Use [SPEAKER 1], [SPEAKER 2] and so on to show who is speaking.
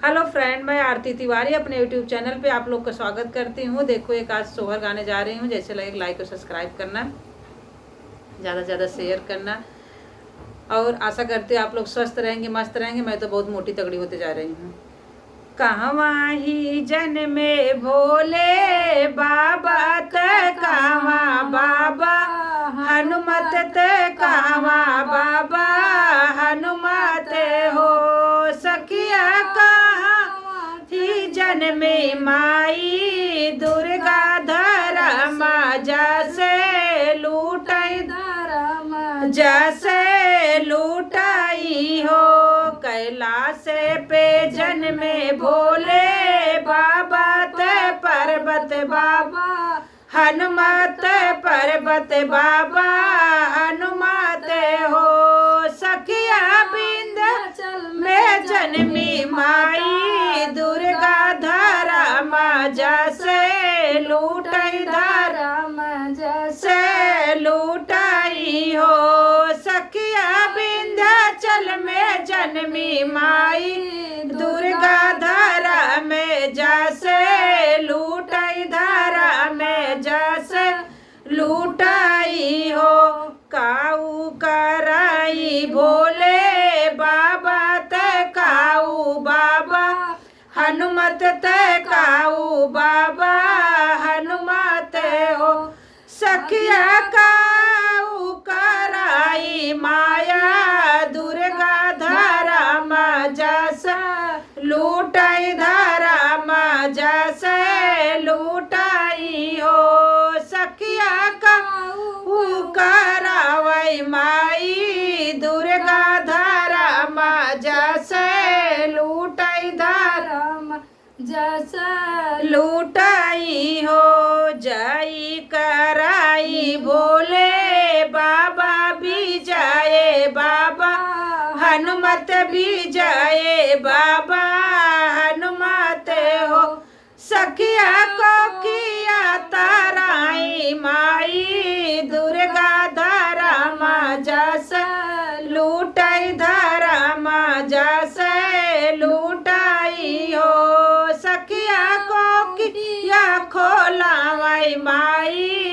[SPEAKER 1] Hello friend, मैं आरती तिवारी अपने YouTube channel पे आप लोग का स्वागत करती हूँ। देखो एक आज सोहर गाने जा रही हूँ। जैसे लगे लाइक और सब्सक्राइब करना, ज़्यादा से ज़्यादा शेयर करना और आशा करते आप लोग स्वस्थ रहेंगे, मस्त रहेंगे। मैं तो बहुत मोटी तगड़ी होते जा रही हूँ। कहवा ही जन में भोले बाबा त कहवा बाबा हनुमत त कहवा बाबा हनुमत हो सखिया जन में माई दुर्गा धर्म जैसे लूटाई जैसे लूटाई हो कैलाश पे जन में भोले बाबा ते पर्वत बाबा हनुमत पर्वत बाबा हनुमत हो सखिया विंध्याचल में जन्मी माई दुर्गा धर्म जैसे लूटाई धर्म जैसे लूटाई हो सखिया विंध्याचल में जन्मी माई दुर्गा धर्म जैसे लूटाई धर्म जैसे लूटाई हो काऊ कराई भोले बाबा ते काऊ बाबा हनुमत ते काऊ बाबा हनुमत हो सखिया काऊ कराई माया दुर्गा धर्म जैसा लूटाई धर्म जैसे लूटाई हो सखिया काऊ करावई माई दुर्गा धर्म जैसे लूटाई धर्म जैसे लूटाई हो जय कराई भोले बाबा भी जाए बाबा हनुमत भी जाए बाबा हनुमत हो सखिया को किया ताराई माई दुर्गा धर्म जैसे लूटाई धर्म जैसे लूटाई हो सखिया को किया खोलावाई माई